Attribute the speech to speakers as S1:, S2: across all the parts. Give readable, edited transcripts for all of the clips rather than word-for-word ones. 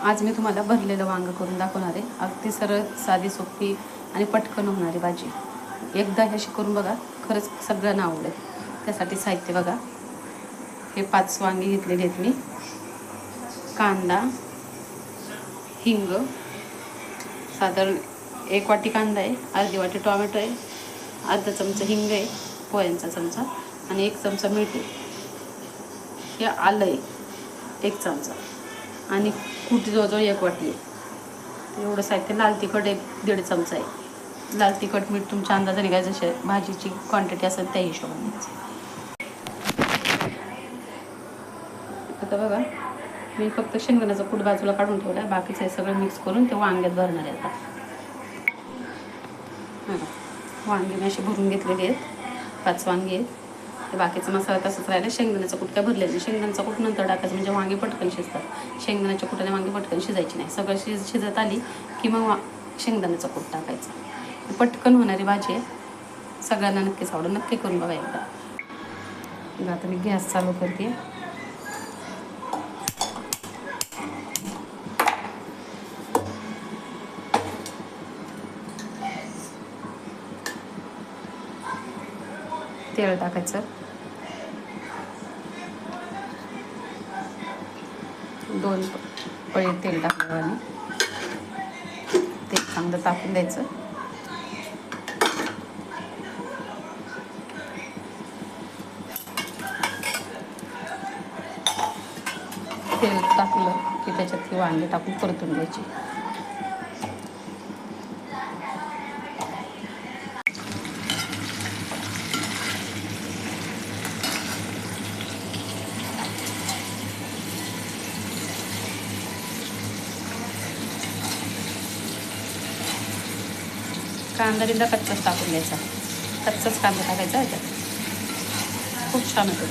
S1: आज मी तुम्हाला भरलेलं वांगं करून दाखवणार आहे. अगदी सरळ, साधी, सोपी आणि पटकन होणारी भाजी. एकदा अशी करून बघा, खरंच सगळ्यांना आवडेल. त्यासाठी साहित्य बघा. हे 5 वांगी घेतलेली आहेत मी. कांदा, हिंग, साधारण 1 वाटी कांदा आहे, अर्धी वाटी टोमॅटो आहे, अर्धा चमचा हिंग आहे, पोह्यांचा चमचा आणि 1 चमचा मीठ आहे. हे आलं आहे 1 चमचा आणि कुटी जवळजवळ 1 वाटी आहे. एवढं साहित्य. लाल तिखट 1-1.5 चमचा आहे. लाल तिखट मीठ तुमच्या अंदाजाने काय, जसे भाजीची क्वांटिटी असेल त्या हिशोबाने. आता बघा, मी फक्त शेंगदाण्याचा कूट बाजूला काढून ठेवला. बाकीचं हे सगळं मिक्स करून ते वांग्यात भरणार आहे. आता वांगे मी असे भरून घेतलेले आहेत. 5 वांगे आहेत. ते बाकीचा मसाला तसंच राहिला. शेंगदाण्याचा कूट काय भरलेला नाही. शेंगदाण्याचा कूट नंतर टाकायचं, म्हणजे वांगे पटकन शिजतात. शेंगदाण्याच्या कुटाने वांगे पटकन शिजायची नाही. सगळं शिजत आली की मग शेंगदाण्याचा कूट टाकायचा. पटकन होणारी भाजी आहे. सगळ्यांना नक्कीच आवडेल. नक्की करून बघा एकदा. आता मी गॅस चालू करते. तेल टाकायचं. 2 पळी तेल टाकलं आणि तेल चांगलं टाकून द्यायचं. तेल टाकलं की त्याच्यात ही वांगे टाकून परतून द्यायची. कांदा बिंदा कच्चाच टाकून द्यायचा. कच्चाच कांदा टाकायचा याच्यात. खूप छान होतं.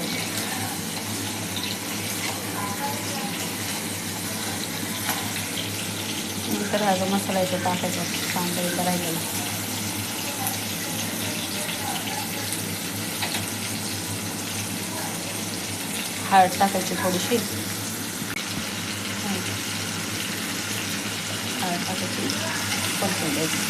S1: नंतर हा जो मसाला आहे तो टाकायचा. कांदा बिंदा राहिलेला. हळद टाकायची थोडीशी. हळद टाकायची, परतून द्यायची.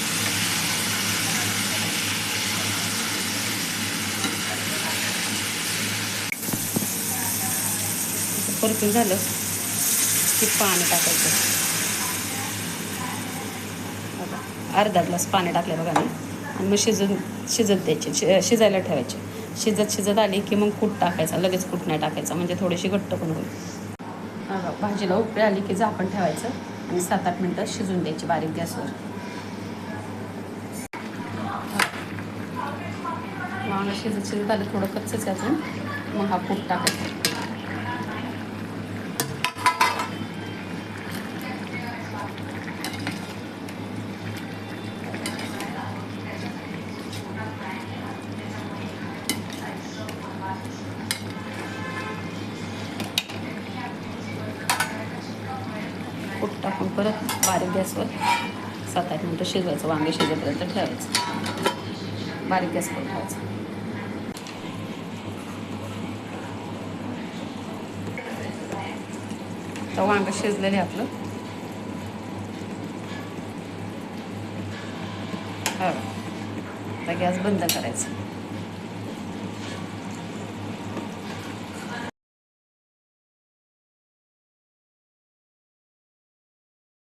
S1: परतून झालं की पाणी टाकायचं. अर्धा ग्लास पाणी टाकलं बघा मी. आणि मग शिजत द्यायचे, शिजायला ठेवायचे. शिजत आली की मग कूट टाकायचा. लगेच कूट नाही टाकायचा, म्हणजे थोडीशी घट्ट पण होईल. भाजीला उकळी आली की झाकण ठेवायचं आणि 7-8 मिनटं शिजून द्यायची बारीक गॅसवर. वांगं शिजत आलं, थोडं कच्चंच अजून, मग हा कूट टाकायचा. कूट टाकून परत बारीक गॅसवर 7-8 मिनटं शिजवायचं. वांगे शिजेपर्यंत ठेवायचं. बारीक गॅसवर ठेवायचं. तर वांगं शिजलेलं आहे आपलं. आता गॅस बंद करायचं.